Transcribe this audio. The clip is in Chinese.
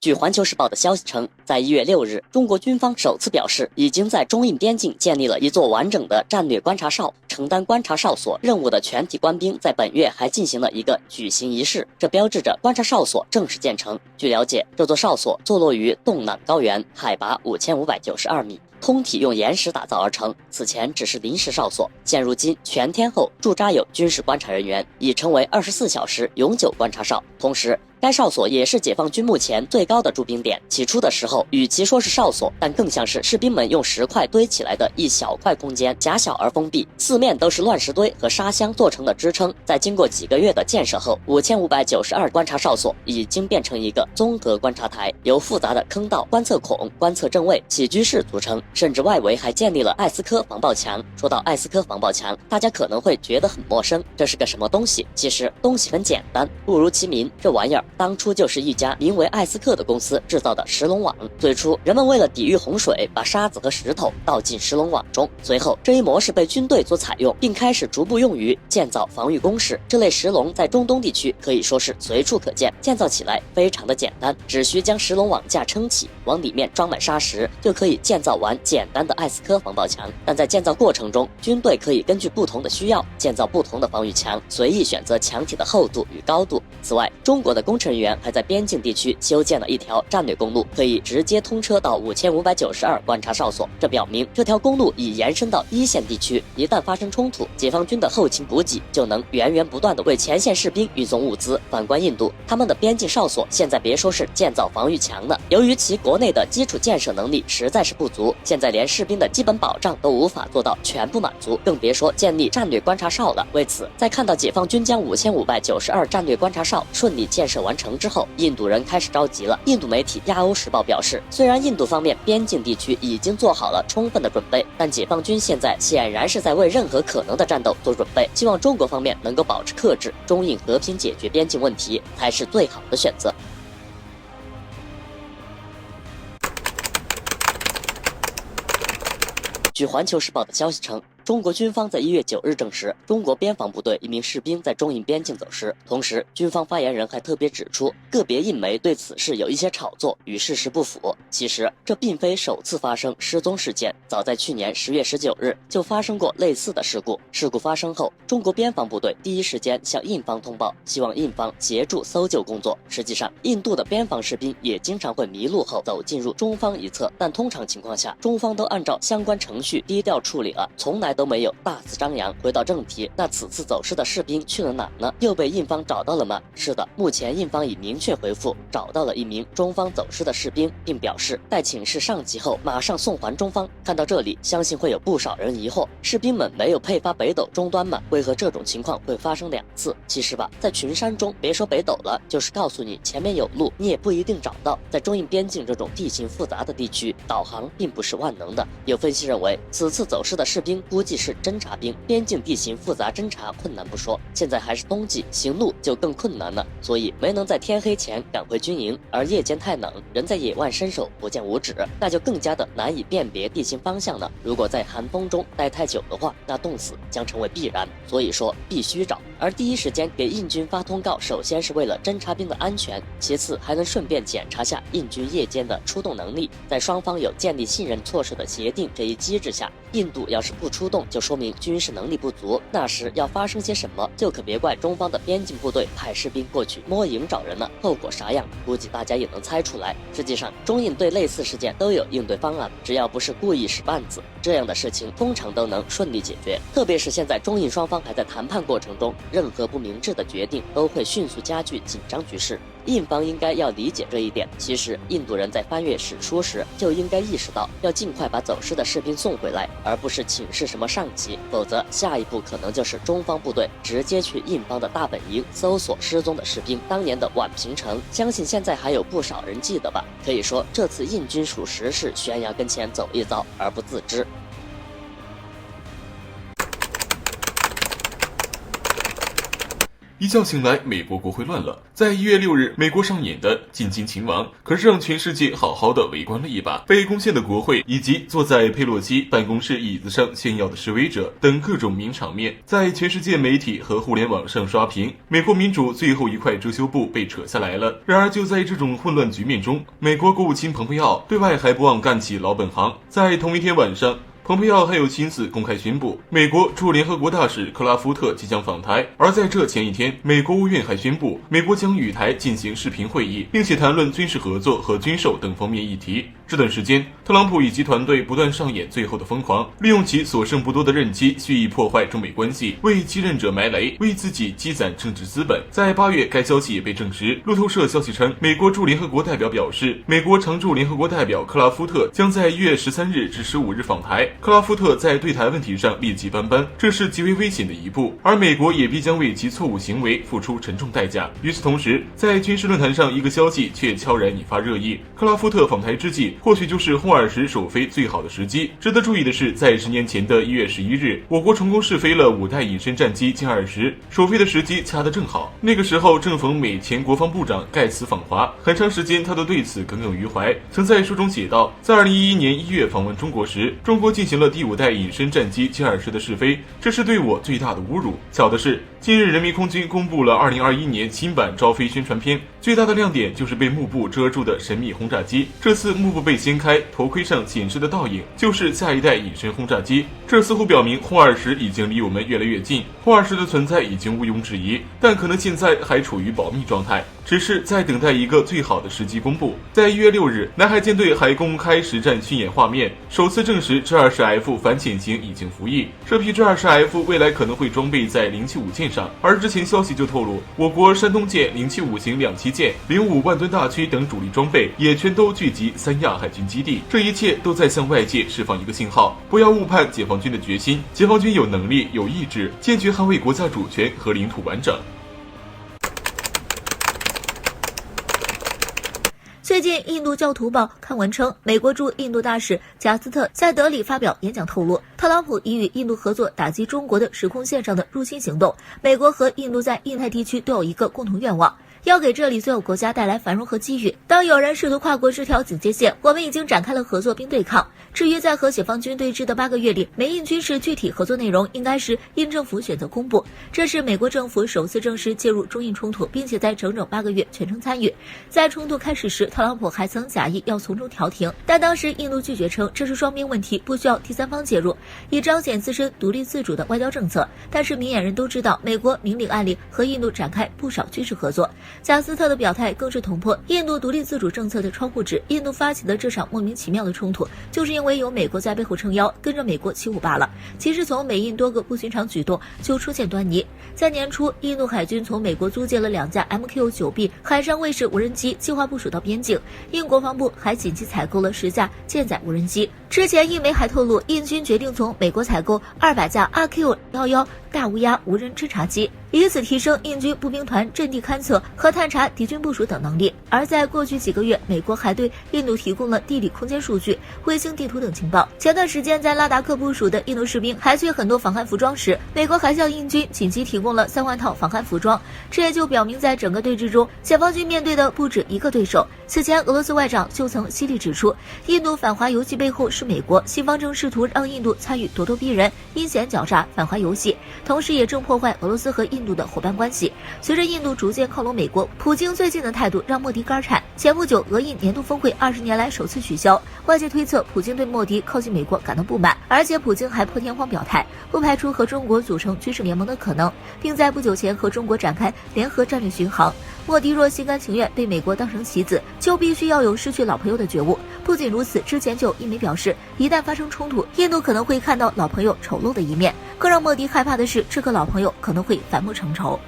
据环球时报的消息称，在1月6日，中国军方首次表示，已经在中印边境建立了一座完整的战略观察哨，承担观察哨所任务的全体官兵在本月还进行了一个举行仪式，这标志着观察哨所正式建成。据了解，这座哨所坐落于洞朗高原，海拔5592米。通体用岩石打造而成，此前只是临时哨所，现如今全天候驻扎有军事观察人员，已成为24小时永久观察哨。同时，该哨所也是解放军目前最高的驻兵点。起初的时候，与其说是哨所，但更像是士兵们用石块堆起来的一小块空间，狭小而封闭，四面都是乱石堆和沙箱做成的支撑。在经过几个月的建设后，5592观察哨所已经变成一个综合观察台，由复杂的坑道、观测孔、观测正位、起居室组成，甚至外围还建立了艾斯科防爆墙。说到艾斯科防爆墙，大家可能会觉得很陌生，这是个什么东西？其实东西很简单，不如其名，这玩意儿当初就是一家名为艾斯克的公司制造的石龙网。最初人们为了抵御洪水，把沙子和石头倒进石龙网中，随后这一模式被军队所采用，并开始逐步用于建造防御工事。这类石龙在中东地区可以说是随处可见，建造起来非常的简单，只需将石龙网架撑起，往里面装满沙石，就可以建造完简单的艾斯科防爆墙。但在建造过程中，军队可以根据不同的需要建造不同的防御墙，随意选择墙体的厚度与高度。此外，中国的工程人员还在边境地区修建了一条战略公路，可以直接通车到5592观察哨所。这表明这条公路已延伸到一线地区，一旦发生冲突，解放军的后勤补给就能源源不断地为前线士兵运送物资。反观印度，他们的边境哨所现在别说是建造防御墙了，由于其国内的基础建设能力实在是不足，现在连士兵的基本保障都无法做到全部满足，更别说建立战略观察哨了。为此，在看到解放军将5592战略观察哨顺利建设完成之后，印度人开始着急了。印度媒体《亚欧时报》表示，虽然印度方面边境地区已经做好了充分的准备，但解放军现在显然是在为任何可能的战斗做准备，希望中国方面能够保持克制，中印和平解决边境问题才是最好的选择。据环球时报的消息称，中国军方在1月9日证实，中国边防部队一名士兵在中印边境走失。同时，军方发言人还特别指出，个别印媒对此事有一些炒作，与事实不符。其实，这并非首次发生失踪事件，早在去年10月19日就发生过类似的事故。事故发生后，中国边防部队第一时间向印方通报，希望印方协助搜救工作。实际上，印度的边防士兵也经常会迷路后走进入中方一侧，但通常情况下，中方都按照相关程序低调处理了，从来都没有大肆张扬。回到正题，那此次走失的士兵去了哪呢？又被印方找到了吗？是的，目前印方已明确回复找到了一名中方走失的士兵，并表示待请示上级后马上送还中方。看到这里，相信会有不少人疑惑，士兵们没有配发北斗终端吗？为何这种情况会发生2次？其实吧，在群山中别说北斗了，就是告诉你前面有路，你也不一定找到。在中印边境这种地形复杂的地区，导航并不是万能的。有分析认为，此次走失的士兵估计是侦察兵，边境地形复杂，侦察困难不说，现在还是冬季，行路就更困难了，所以没能在天黑前赶回军营。而夜间太冷，人在野外伸手不见五指，那就更加的难以辨别地形方向了。如果在寒风中待太久的话，那冻死将成为必然，所以说必须找。而第一时间给印军发通告，首先是为了侦察兵的安全，其次还能顺便检查下印军夜间的出动能力。在双方有建立信任措施的协定这一机制下，印度要是不出动，就说明军事能力不足，那时要发生些什么，就可别怪中方的边境部队派士兵过去摸营找人了，后果啥样，估计大家也能猜出来。实际上，中印对类似事件都有应对方案，只要不是故意使绊子，这样的事情通常都能顺利解决。特别是现在中印双方还在谈判过程中，任何不明智的决定都会迅速加剧紧张局势。印方应该要理解这一点。其实，印度人在翻阅史书时就应该意识到，要尽快把走失的士兵送回来，而不是请示什么上级，否则下一步可能就是中方部队直接去印方的大本营搜索失踪的士兵。当年的宛平城，相信现在还有不少人记得吧？可以说，这次印军属实是悬崖跟前走一遭而不自知。一觉醒来，美国国会乱了。在1月6日，美国上演的进京勤王，可是让全世界好好的围观了一把。被攻陷的国会，以及坐在佩洛西办公室椅子上炫耀的示威者等各种名场面，在全世界媒体和互联网上刷屏。美国民主最后一块遮羞布被扯下来了。然而就在这种混乱局面中，美国国务卿蓬佩奥对外还不忘干起老本行。在同一天晚上，蓬佩奥还有心思公开宣布，美国驻联合国大使克拉夫特即将访台。而在这前一天，美国务院还宣布，美国将与台进行视频会议，并且谈论军事合作和军售等方面议题。这段时间，特朗普以及团队不断上演最后的疯狂，利用其所剩不多的任期，蓄意破坏中美关系，为继任者埋雷，为自己积攒政治资本。在8月，该消息也被证实。路透社消息称，美国驻联合国代表表示，美国常驻联合国代表克拉夫特将在1月13日至15日访台。克拉夫特在对台问题上劣迹斑斑，这是极为危险的一步，而美国也必将为其错误行为付出沉重代价。与此同时，在军事论坛上，一个消息却悄然引发热议：克拉夫特访台之际，或许就是轰20首飞最好的时机。值得注意的是，在10年前的1月11日，我国成功试飞了5代隐身战机歼20，首飞的时机掐得正好。那个时候正逢美前国防部长盖茨访华，很长时间他都对此耿耿于怀，曾在书中写道，在2011年1月访问中国时，中国进行了第5代隐身战机歼20的试飞，这是对我最大的侮辱。巧的是，近日人民空军公布了2021年新版招飞宣传片，最大的亮点就是被幕布遮住的神秘轰炸机。这次幕布被掀开，头盔上显示的倒影就是下一代隐身轰炸机。这似乎表明轰20已经离我们越来越近，轰20的存在已经毋庸置疑，但可能现在还处于保密状态，只是在等待一个最好的时机公布。在1月6日，南海舰队还公开实战训演画面，首次证实 G20F 反潜型已经服役。这批 G20F 未来可能会装备在075舰上，而之前消息就透露，我国山东舰、075型2栖舰、05万吨大驱等主力装备也全都聚集三亚海军基地。这一切都在向外界释放一个信号，不要误判解放军的决心，解放军有能力、有意志，坚决捍卫国家主权和领土完整。最近，印度教徒报刊文称，美国驻印度大使贾斯特在德里发表演讲，透露特朗普已与印度合作打击中国的时空线上的入侵行动。美国和印度在印太地区都有一个共同愿望，要给这里所有国家带来繁荣和机遇。当有人试图跨过这条警戒线，我们已经展开了合作并对抗。至于在和解放军对峙的8个月里，美印军事具体合作内容应该是印政府选择公布。这是美国政府首次正式介入中印冲突，并且在整整8个月全程参与。在冲突开始时，特朗普还曾假意要从中调停，但当时印度拒绝称这是双边问题，不需要第三方介入，以彰显自身独立自主的外交政策。但是明眼人都知道，美国明里暗里和印度展开不少军事合作。贾斯特的表态更是捅破印度独立自主政策的窗户纸。印度发起的这场莫名其妙的冲突，就是因为有美国在背后撑腰，跟着美国起舞罢了。其实从美印多个不寻常举动就出现端倪。在年初，印度海军从美国租借了2架 MQ-9B 海上卫士无人机，计划部署到边境。印国防部还紧急采购了10架舰载无人机。之前印媒还透露，印军决定从美国采购200架 RQ-11大乌鸦无人侦察机，以此提升印军步兵团阵地勘测和探查敌军部署等能力。而在过去几个月，美国还对印度提供了地理空间数据、卫星地图等情报。前段时间在拉达克部署的印度士兵还缺很多防寒服装时，美国还向印军紧急提供了3万套防寒服装。这也就表明，在整个对峙中，解放军面对的不止一个对手。此前，俄罗斯外长就曾犀利指出，印度反华游戏背后是美国，西方正试图让印度参与咄咄逼人、阴险狡诈反华游戏，同时也正破坏俄罗斯和印度的伙伴关系。随着印度逐渐靠拢美国，普京最近的态度让莫迪肝颤。前不久，俄印年度峰会20年来首次取消，外界推测普京对莫迪靠近美国感到不满，而且普京还破天荒表态，不排除和中国组成军事联盟的可能，并在不久前和中国展开联合战略巡航。莫迪若心甘情愿被美国当成棋子，就必须要有失去老朋友的觉悟。不仅如此，之前就有印媒表示，一旦发生冲突，印度可能会看到老朋友丑陋的一面。更让莫迪害怕的是，这个老朋友可能会反目成仇。